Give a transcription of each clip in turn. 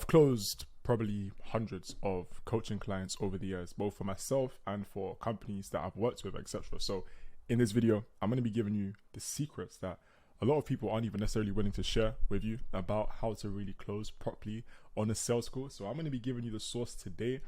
I've closed probably hundreds of coaching clients over the years, both for myself and for companies that I've worked with, etc. So in this video, I'm going to be giving you the secrets that a lot of people aren't even necessarily willing to share with you about how to really close properly on a sales call. So I'm going to be giving you the source today.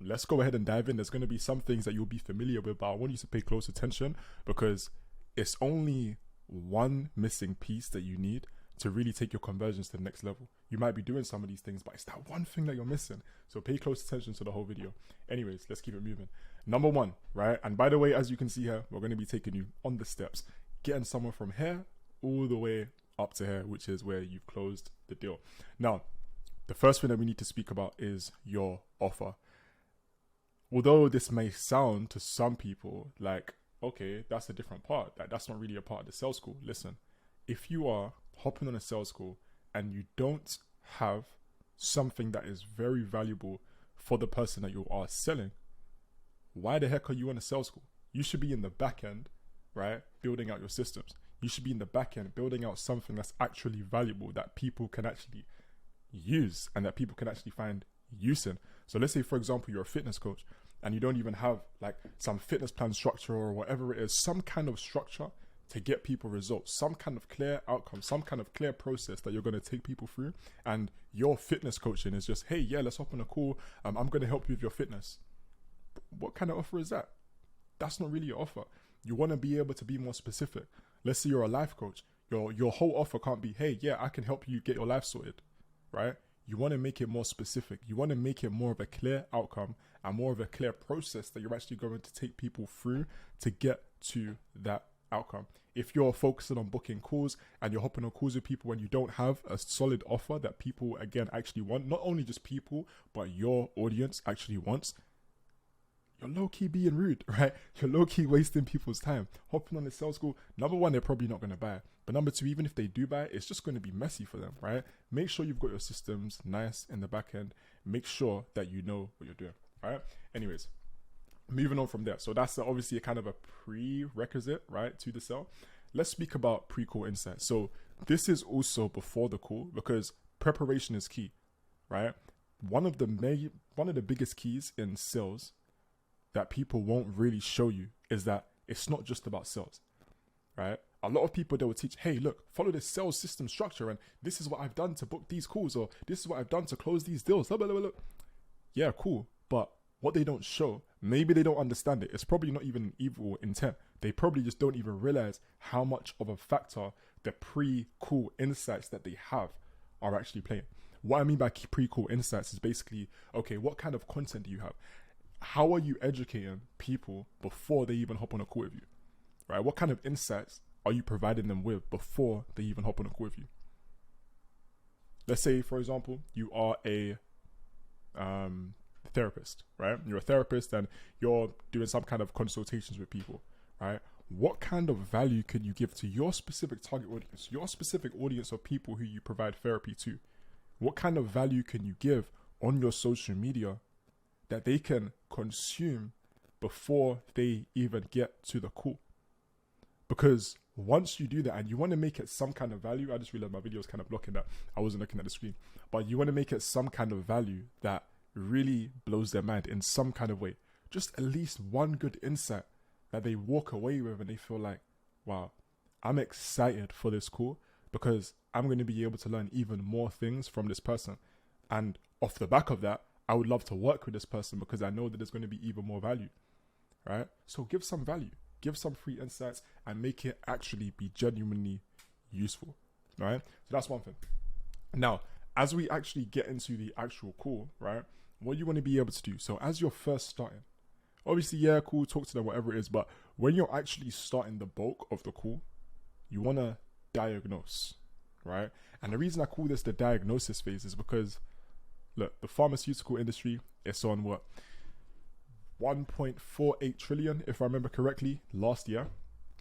Let's go ahead and dive in. There's going to be some things that you'll be familiar with, but I want you to pay close attention because it's only one missing piece that you need to really take your conversions to the next level. You might be doing some of these things, but it's that one thing that you're missing. So pay close attention to the whole video. Anyways, let's keep it moving. Number one, right? And by the way, as you can see here, we're going to be taking you on the steps, getting someone from here all the way up to here, which is where you've closed the deal. Now, the first thing that we need to speak about is your offer. Although this may sound to some people like, okay, that's a different part. That's not really a part of the sales call. Listen, if you are hopping on a sales call and you don't have something that is very valuable for the person that you are selling, why the heck are you on a sales call? You should be in the back end, right? Building out your systems. You should be in the back end building out something that's actually valuable that people can actually use and that people can actually find use in. So let's say, for example, you're a fitness coach and you don't even have like some fitness plan structure or whatever it is, some kind of structure to get people results, some kind of clear outcome, some kind of clear process that you're going to take people through. And your fitness coaching is just, hey, yeah, let's hop on a call. I'm going to help you with your fitness. What kind of offer is that? That's not really your offer. You want to be able to be more specific. Let's say you're a life coach. Your whole offer can't be, hey, yeah, I can help you get your life sorted, right? You want to make it more specific. You want to make it more of a clear outcome and more of a clear process that you're actually going to take people through to get to that outcome. If you're focusing on booking calls and you're hopping on calls with people when you don't have a solid offer that people, again, actually want, not only just people, but your audience actually wants, you're low-key being rude, right? You're low-key wasting people's time. Hopping on the sales call, number one, they're probably not going to buy it. But number two, even if they do buy it, it's just going to be messy for them, right? Make sure you've got your systems nice in the back end. Make sure that you know what you're doing, right? Anyways, moving on from there. So that's obviously a kind of a prerequisite, right, to the sell. Let's speak about pre-call insights. So this is also before the call because preparation is key, right? One of the biggest keys in sales that people won't really show you is that it's not just about sales, right? A lot of people, they will teach, hey, look, follow this sales system structure and this is what I've done to book these calls or this is what I've done to close these deals. Blah, blah, blah, blah. Yeah, cool. But what they don't show, maybe they don't understand it. It's probably not even evil intent. They probably just don't even realize how much of a factor the pre-call insights that they have are actually playing. What I mean by pre-call insights is basically, okay, what kind of content do you have? How are you educating people before they even hop on a call with you, right? What kind of insights are you providing them with before they even hop on a call with you? Let's say, for example, you are a therapist, right? You're a therapist and you're doing some kind of consultations with people, right? What kind of value can you give to your specific target audience, your specific audience of people who you provide therapy to? What kind of value can you give on your social media that they can consume before they even get to the call? Because once you do that and you want to make it some kind of value, I just realized my video was kind of blocking that. I wasn't looking at the screen, but you want to make it some kind of value that really blows their mind in some kind of way. Just at least one good insight that they walk away with and they feel like, wow, I'm excited for this call because I'm going to be able to learn even more things from this person. And off the back of that, I would love to work with this person because I know that there's going to be even more value, right? So give some value, give some free insights and make it actually be genuinely useful, right? So that's one thing. Now, as we actually get into the actual call, right? What you want to be able to do. So as you're first starting, obviously, yeah, cool, talk to them, whatever it is. But when you're actually starting the bulk of the call, you want to diagnose, right? And the reason I call this the diagnosis phase is because look, the pharmaceutical industry is on what? 1.48 trillion, if I remember correctly, last year,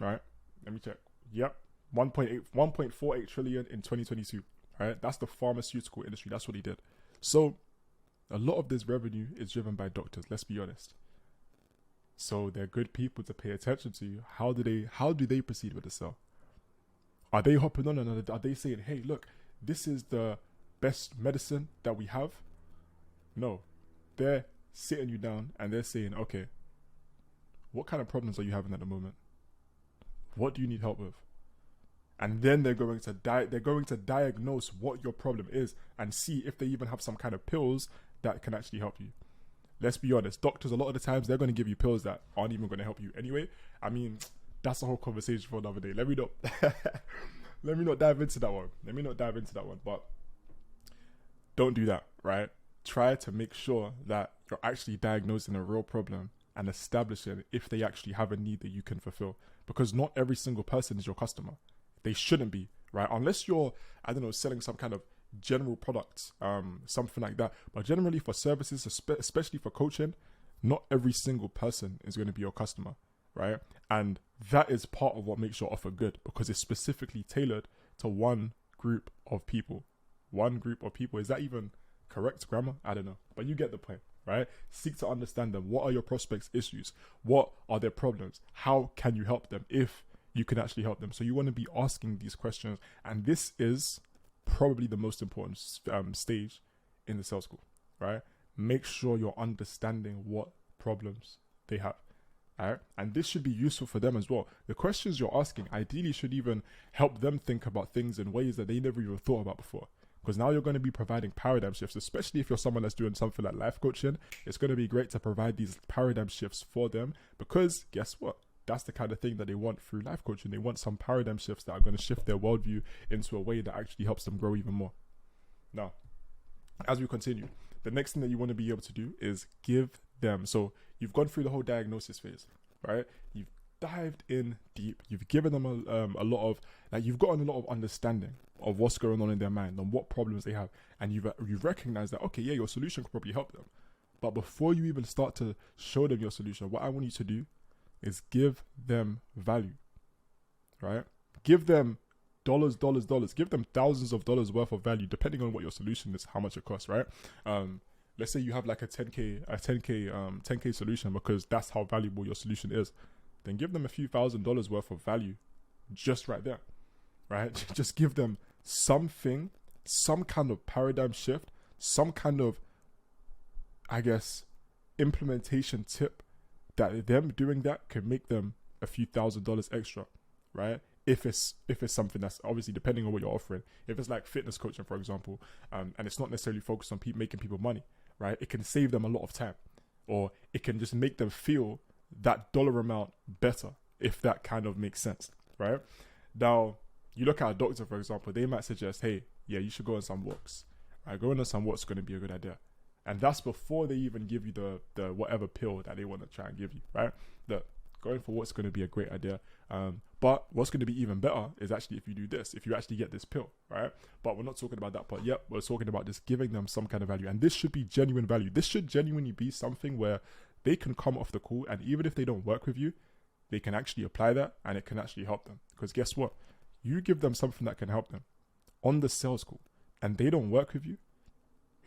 right? Let me check. Yep. 1.48 trillion in 2022, right? That's the pharmaceutical industry. That's what he did. So a lot of this revenue is driven by doctors, let's be honest. So they're good people to pay attention to. How do they proceed with the sell? Are they hopping on and are they saying, hey, look, this is the best medicine that we have? No. They're sitting you down and they're saying, okay, what kind of problems are you having at the moment? What do you need help with? And then they're going to diagnose what your problem is and see if they even have some kind of pills that can actually help you. Let's be honest, doctors, a lot of the times, they're going to give you pills that aren't even going to help you anyway. I mean, that's a whole conversation for another day. Let me not dive into that one. But don't do that, right? Try to make sure that you're actually diagnosing a real problem and establishing if they actually have a need that you can fulfill. Because not every single person is your customer. They shouldn't be, right? Unless you're, I don't know, selling some kind of general products, something like that. But generally for services, especially for coaching, not every single person is going to be your customer, right? And that is part of what makes your offer good, because it's specifically tailored to one group of people. Is that even correct grammar? I don't know, but you get the point, right? Seek to understand them. What are your prospects' issues? What are their problems? How can you help them if you can actually help them? So you want to be asking these questions, and this is probably the most important stage in the sales school, right? Make sure you're understanding what problems they have. All right? And this should be useful for them as well. The questions you're asking ideally should even help them think about things in ways that they never even thought about before. Because now you're going to be providing paradigm shifts, especially if you're someone that's doing something like life coaching. It's going to be great to provide these paradigm shifts for them, because guess what? That's the kind of thing that they want through life coaching. They want some paradigm shifts that are going to shift their worldview into a way that actually helps them grow even more. Now, as we continue, the next thing that you want to be able to do is give them. So you've gone through the whole diagnosis phase, right? You've dived in deep. You've given them a lot of, like, you've gotten a lot of understanding of what's going on in their mind and what problems they have. And you've recognized that, okay, yeah, your solution could probably help them. But before you even start to show them your solution, what I want you to do is give them value, right? Give them dollars. Give them thousands of dollars worth of value, depending on what your solution is, how much it costs, right? Let's say you have like a 10K solution, because that's how valuable your solution is. Then give them a few $1,000s worth of value just right there, right? Just give them something, some kind of paradigm shift, some kind of, I guess, implementation tip that them doing that can make them a few $1,000s extra, right? If it's something that's obviously depending on what you're offering. If it's like fitness coaching, for example, and it's not necessarily focused on making people money, right? It can save them a lot of time, or it can just make them feel that dollar amount better, if that kind of makes sense, right? Now, you look at a doctor, for example, they might suggest, hey, yeah, you should go on some walks, right? Going on some walks is going to be a good idea. And that's before they even give you the whatever pill that they want to try and give you, right? That going for what's going to be a great idea. But what's going to be even better is actually if you do this, if you actually get this pill, right? But we're not talking about that part yet. We're talking about just giving them some kind of value. And this should be genuine value. This should genuinely be something where they can come off the call, and even if they don't work with you, they can actually apply that and it can actually help them. Because guess what? You give them something that can help them on the sales call and they don't work with you.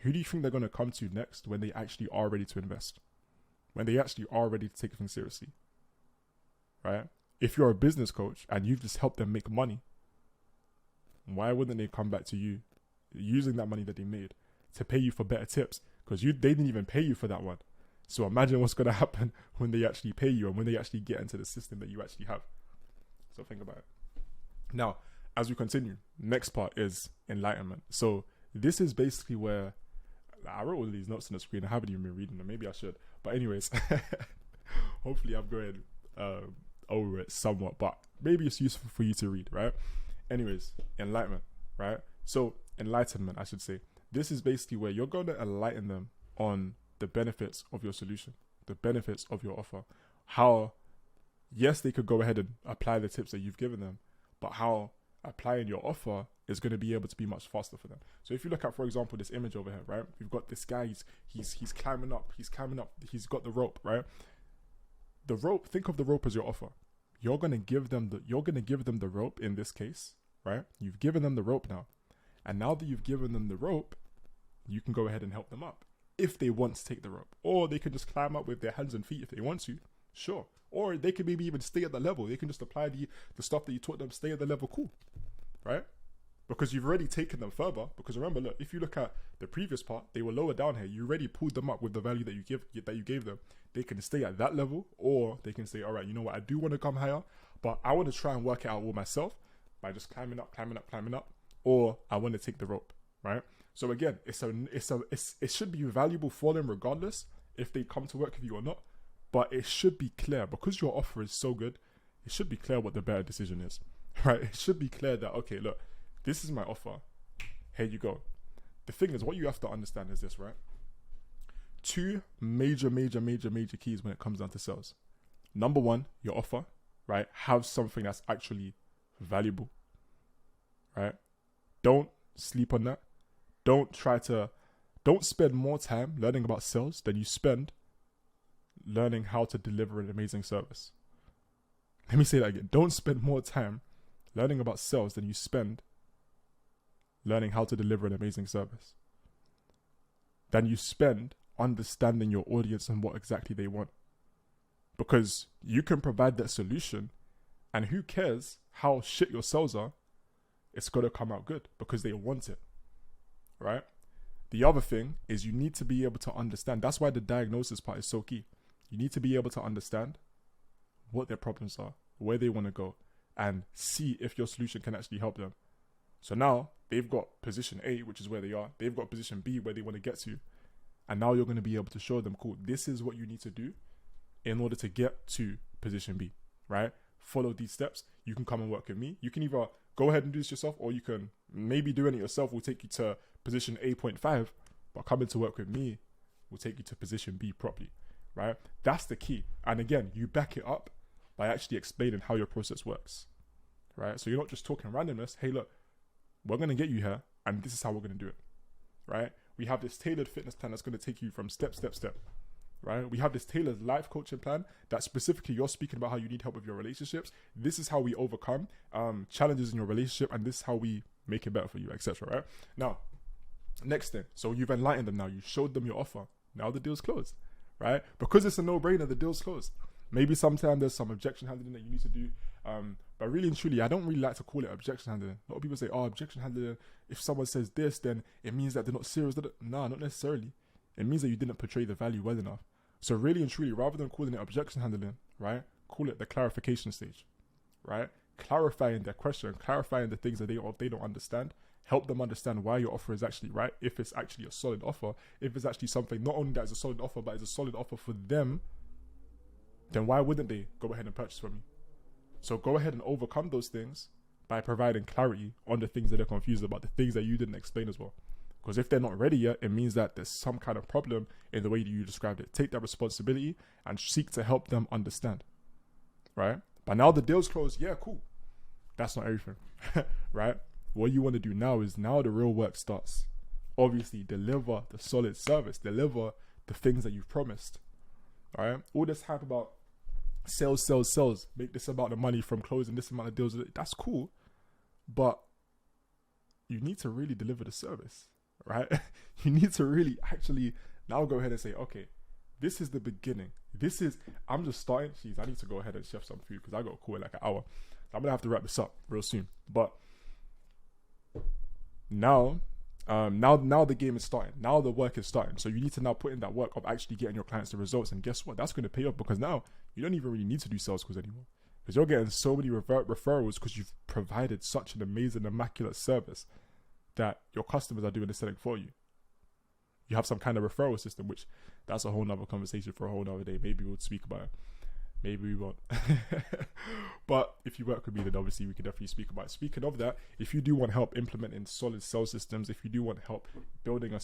Who do you think they're going to come to next when they actually are ready to invest? When they actually are ready to take things seriously, right? If you're a business coach and you've just helped them make money, why wouldn't they come back to you using that money that they made to pay you for better tips? Because they didn't even pay you for that one. So imagine what's going to happen when they actually pay you and when they actually get into the system that you actually have. So think about it. Now, as we continue, next part is enlightenment. So this is basically where I wrote all these notes on the screen. I haven't even been reading them. Maybe I should. But anyways, hopefully I'm going over it somewhat. But maybe it's useful for you to read, right? Anyways, enlightenment, right? So enlightenment, I should say. This is basically where you're going to enlighten them on the benefits of your solution, the benefits of your offer. How, yes, they could go ahead and apply the tips that you've given them, but how applying your offer is going to be able to be much faster for them. So if you look at, for example, this image over here, right? We've got this guy, he's climbing up, he's got the rope, right? The rope, think of the rope as your offer. You're going to give them the rope in this case, right? You've given them the rope now. And now that you've given them the rope, you can go ahead and help them up if they want to take the rope. Or they can just climb up with their hands and feet if they want to, sure. Or they can maybe even stay at the level. They can just apply the stuff that you taught them, stay at the level, cool, right? because you've already taken them further. Because remember, look, if you look at the previous part, they were lower down here. You already pulled them up with the value that you gave them. They can stay at that level, or they can say, all right, you know what, I do want to come higher, but I want to try and work it out all myself by just climbing up, or I want to take the rope, right? So again, it should be valuable for them regardless if they come to work with you or not, but it should be clear, because your offer is so good, it should be clear what the better decision is, right? It should be clear that, okay, look, this is my offer, here you go. The thing is, what you have to understand is this, right? Two major keys when it comes down to sales. Number one, your offer, right? Have something that's actually valuable, right? Don't sleep on that. Don't spend more time learning about sales than you spend learning how to deliver an amazing service. Let me say that again. Don't spend more time learning about sales than you spend learning how to deliver an amazing service. Than you spend understanding your audience and what exactly they want. Because you can provide that solution, and who cares how shit your sales are, it's got to come out good because they want it, right? The other thing is you need to be able to understand. That's why the diagnosis part is so key. You need to be able to understand what their problems are, where they want to go, and see if your solution can actually help them. So now they've got position A, which is where they are. They've got position B, where they want to get to. And now you're going to be able to show them, cool, this is what you need to do in order to get to position B, right? Follow these steps. You can come and work with me. You can either go ahead and do this yourself, or you can maybe doing it yourself will take you to position A.5, but coming to work with me will take you to position B properly, right? That's the key. And again, you back it up by actually explaining how your process works, right? So you're not just talking randomness. Hey, look, we're going to get you here, and this is how we're going to do it, right? We have this tailored fitness plan that's going to take you from step, right? We have this tailored life coaching plan that specifically you're speaking about how you need help with your relationships. This is how we overcome challenges in your relationship, and this is how we make it better for you, etc. Right? Now, next thing. So you've enlightened them now. You showed them your offer. Now the deal's closed, right? Because it's a no-brainer, the deal's closed. Maybe sometime there's some objection handling that you need to do. But really and truly, I don't really like to call it objection handling. A lot of people say, oh, objection handling, if someone says this, then it means that they're not serious. No, not necessarily. It means that you didn't portray the value well enough. So really and truly, rather than calling it objection handling, right, call it the clarification stage, right? Clarifying their question, clarifying the things that they don't understand, help them understand why your offer is actually right, if it's actually a solid offer, if it's actually something not only that is a solid offer, but is a solid offer for them, then why wouldn't they go ahead and purchase from you? So go ahead and overcome those things by providing clarity on the things that they're confused about, the things that you didn't explain as well. Because if they're not ready yet, it means that there's some kind of problem in the way that you described it. Take that responsibility and seek to help them understand, right? But now the deal's closed. Yeah, cool. That's not everything, right? What you want to do now is now the real work starts. Obviously, deliver the solid service. Deliver the things that you've promised, all right? All this hype about sales. Make this about the money from closing this amount of deals. That's cool. But you need to really deliver the service, right? You need to really actually now go ahead and say, okay, this is the beginning. I'm just starting. Jeez, I need to go ahead and chef some food because I got a call in like an hour. I'm going to have to wrap this up real soon. But now the game is starting. Now the work is starting. So you need to now put in that work of actually getting your clients the results. And guess what? That's going to pay off because now you don't even really need to do sales calls anymore. Because you're getting so many referrals because you've provided such an amazing, immaculate service that your customers are doing the selling for you. You have some kind of referral system, which that's a whole nother conversation for a whole nother day. Maybe we'll speak about it. Maybe we won't. But if you work with me, then obviously we can definitely speak about it. Speaking of that, if you do want help implementing solid sales systems, if you do want help building a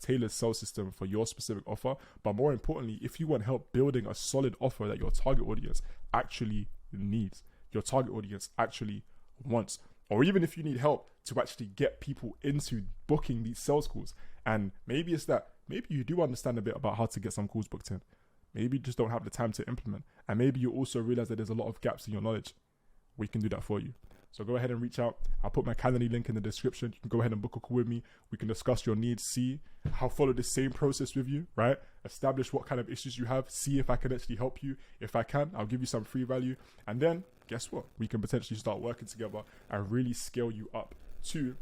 tailored sales system for your specific offer, but more importantly, if you want help building a solid offer that your target audience actually needs, your target audience actually wants, or even if you need help to actually get people into booking these sales calls, and maybe it's that, maybe you do understand a bit about how to get some calls booked in. Maybe you just don't have the time to implement. And maybe you also realize that there's a lot of gaps in your knowledge. We can do that for you. So go ahead and reach out. I'll put my Calendly link in the description. You can go ahead and book a call with me. We can discuss your needs, see how follow the same process with you, right? Establish what kind of issues you have. See if I can actually help you. If I can, I'll give you some free value. And then guess what? We can potentially start working together and really scale you up to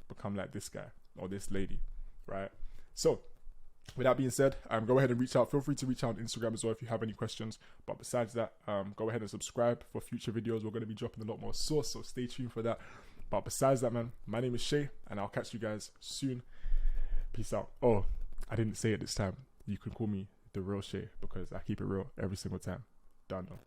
become like this guy or this lady, right? So with that being said, go ahead and reach out. Feel free to reach out on Instagram as well if you have any questions. But besides that, go ahead and subscribe for future videos. We're going to be dropping a lot more source, so stay tuned for that. But besides that, man, my name is Shay, and I'll catch you guys soon. Peace out. Oh, I didn't say it this time. You can call me The Real Shay because I keep it real every single time. Done though.